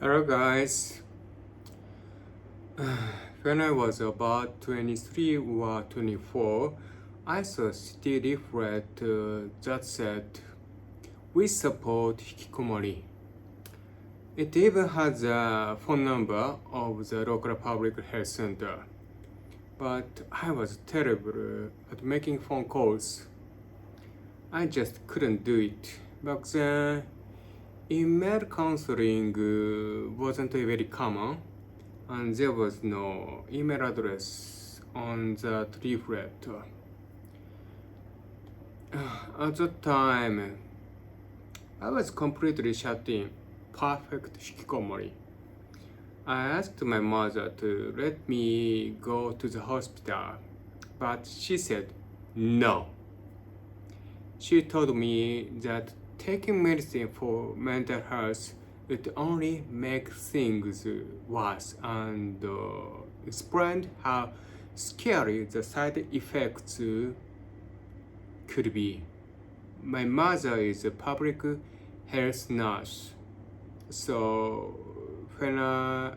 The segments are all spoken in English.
Hello guys. When I was about 23 or 24, I saw a city leaflet that said, "We support Hikikomori." It even had the phone number of the local public health center. But I was terrible at making phone calls. I just couldn't do it. Back then, email counseling wasn't very common, and there was no email address on the leaflet. At that time, I was completely shut in, perfect hikikomori. I asked my mother to let me go to the hospital, but she said no. She told me that taking medicine for mental health would only make things worse and explained how scary the side effects could be. My mother is a public health nurse, so when a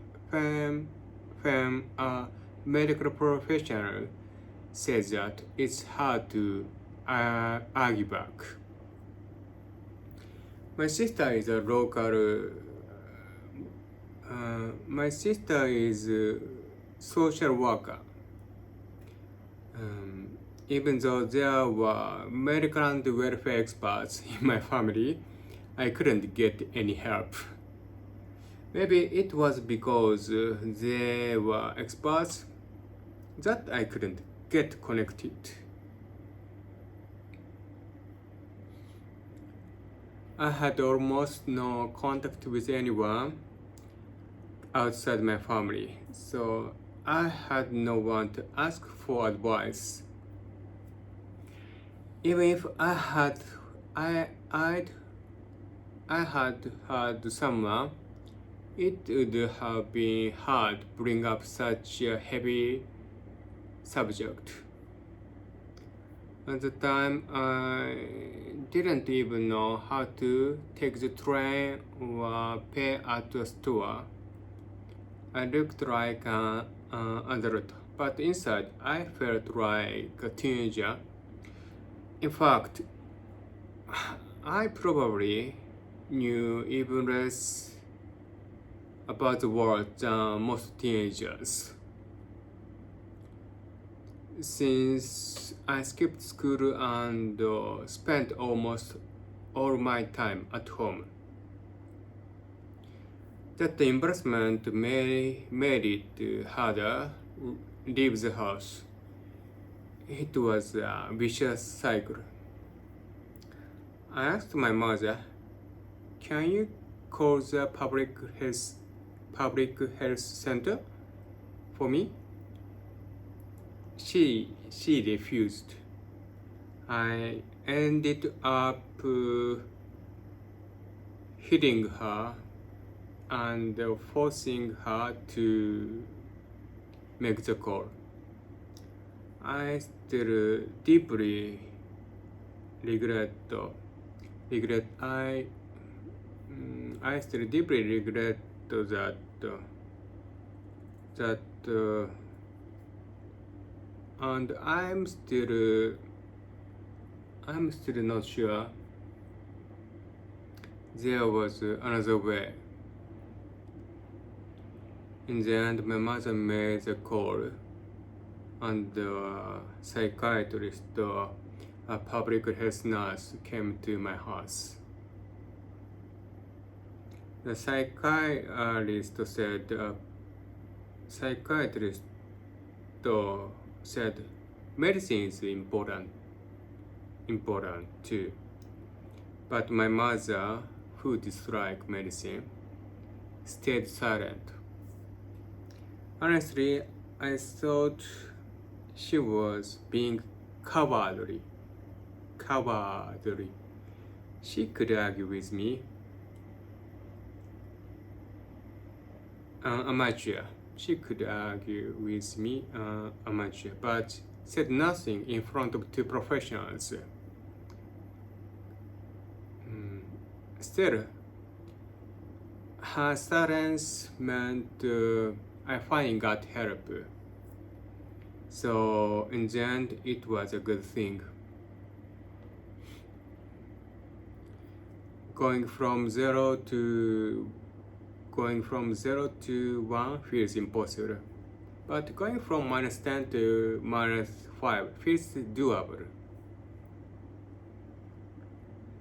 medical professional says that, it's hard to argue back. My sister is a local. My sister is a social worker. Even though there were medical and welfare experts in my family, I couldn't get any help. Maybe it was because they were experts that I couldn't get connected. I had almost no contact with anyone outside my family, so I had no one to ask for advice. Even if I had had someone, it would have been hard to bring up such a heavy subject. At the time, I didn't even know how to take the train or pay at a store. I looked like an adult, but inside I felt like a teenager. In fact, I probably knew even less about the world than most teenagers. Since I skipped school and spent almost all my time at home, that embarrassment made it harder to leave the house. It was a vicious cycle. I asked my mother, "Can you call the public health center for me?" She refused. I ended up hitting her and forcing her to make the call. I still deeply regret I still deeply regret that and I'm still not sure there was another way. In the end, my mother made the call, and the psychiatrist, a public health nurse, came to my house. The psychiatrist said medicine is important too. But my mother, who disliked medicine, stayed silent. Honestly, I thought she was being cowardly. She could argue with me. Amateur. She could argue with me, amateur, but said nothing in front of two professionals. Still, her silence meant I finally got help. So in the end, it was a good thing. Going from zero to 1 feels impossible. But going from -10 to -5 feels doable.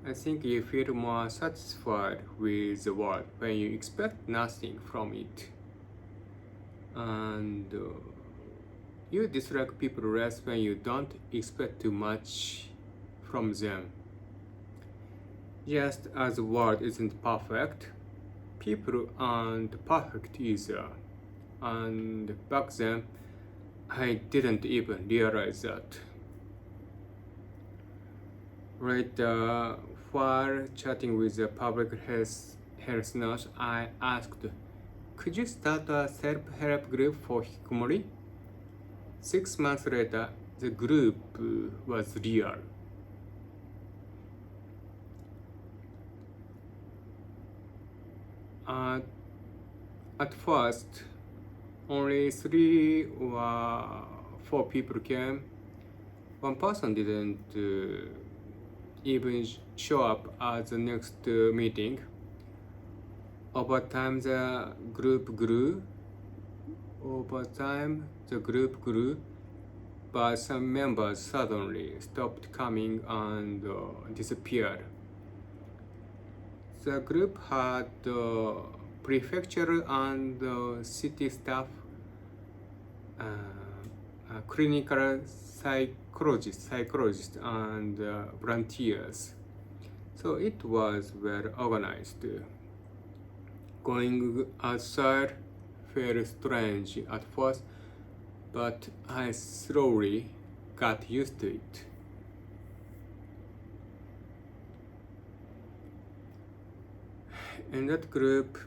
I think you feel more satisfied with the world when you expect nothing from it. And you dislike people less when you don't expect too much from them. Just as the world isn't perfect, people aren't perfect either. And back then, I didn't even realize that. Later, while chatting with a public health nurse, I asked, "Could you start a self-help group for Hikikomori?" 6 months later, the group was real. At first, only 3 or 4 people came. One person didn't even show up at the next meeting. Over time, the group grew. But some members suddenly stopped coming and disappeared. The group had prefecture and city staff, clinical psychologists, and volunteers. So it was well organized. Going outside felt strange at first, but I slowly got used to it. In that group,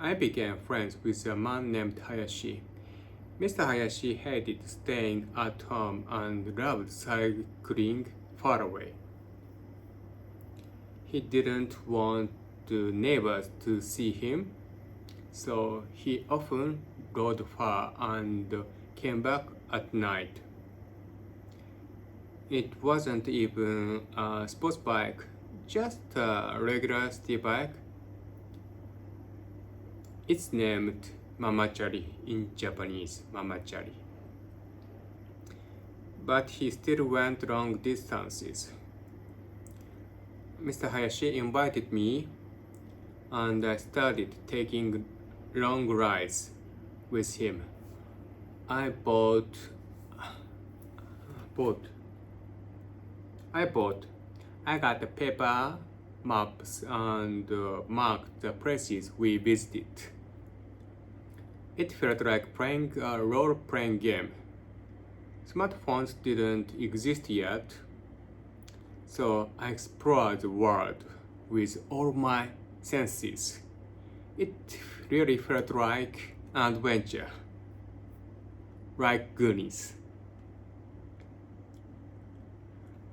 I became friends with a man named Hayashi. Mr. Hayashi hated staying at home and loved cycling far away. He didn't want the neighbors to see him, so he often rode far and came back at night. It wasn't even a sports bike, just a regular city bike. It's named Mamachari in Japanese, Mamachari. But he still went long distances. Mr. Hayashi invited me, and I started taking long rides with him. I got the paper maps and marked the places we visited. It felt like playing a role-playing game. Smartphones didn't exist yet, so I explored the world with all my senses. It really felt like an adventure, like Goonies.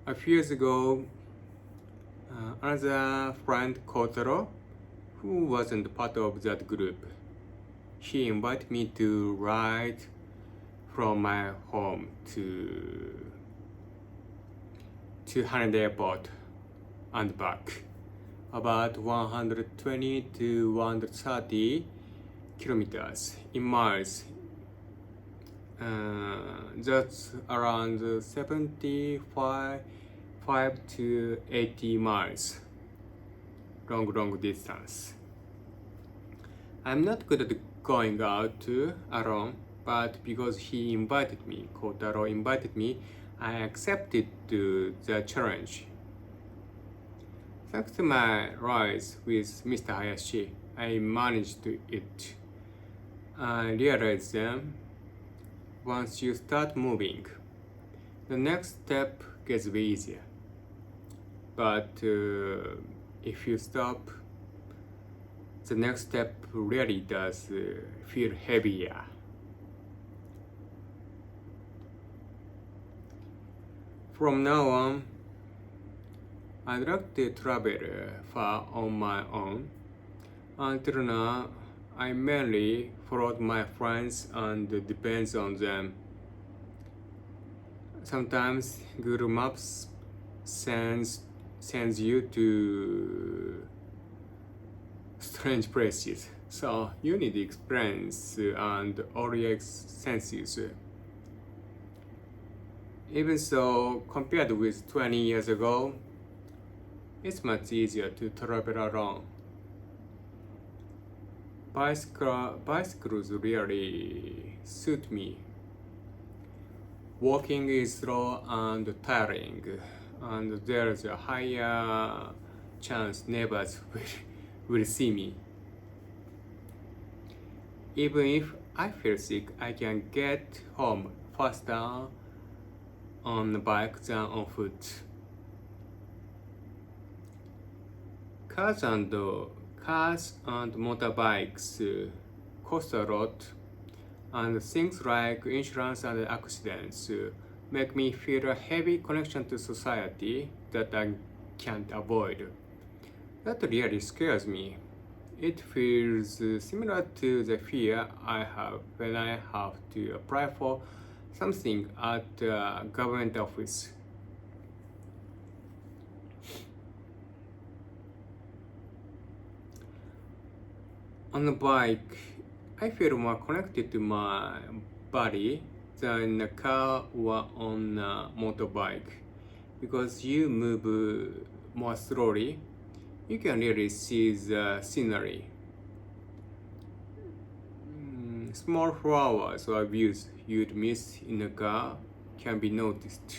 A few years ago, another friend, Kotaro, who wasn't part of that group, he invited me to ride from my home to Haneda Airport and back, about 120 to 130 kilometers in miles. That's around 75 to 80 miles. Long distance. I'm not good at going out alone, but because Kotaro invited me, I accepted the challenge. Thanks to my rides with Mr. Hayashi, I managed it. I realized that once you start moving, the next step gets easier. But if you stop, the next step really does feel heavier. From now on, I'd like to travel far on my own, Until now, I mainly followed my friends and depends on them. Sometimes Google Maps sends you to strange places, so you need experience and all your senses. Even so, compared with 20 years ago, it's much easier to travel alone. Bicycles really suit me. Walking is slow and tiring, and there's a higher chance neighbors will see me. Even if I feel sick, I can get home faster on a bike than on foot. Cars and motorbikes cost a lot, and things like insurance and accidents make me feel a heavy connection to society that I can't avoid. That really scares me. It feels similar to the fear I have when I have to apply for something at a government office. On a bike, I feel more connected to my body than in a car or on a motorbike because you move more slowly. You can really see the scenery. Small flowers or views you'd miss in a car can be noticed,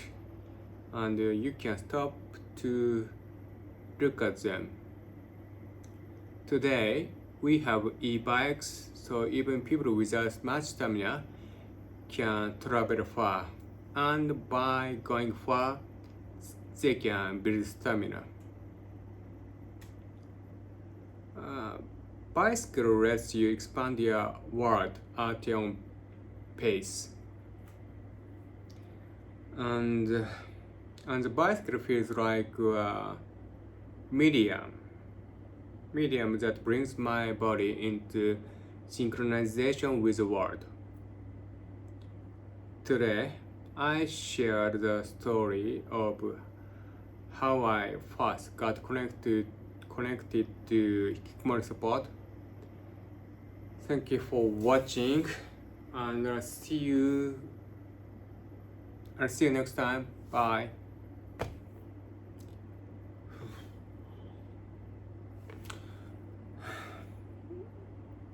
and you can stop to look at them. Today, we have e-bikes, so even people without much stamina can travel far, and by going far, they can build stamina. Bicycle lets you expand your world at your own pace, and the bicycle feels like a medium that brings my body into synchronization with the world. Today, I shared the story of how I first got connected to Hikikomori support. Thank you for watching, and I'll see you next time. Bye.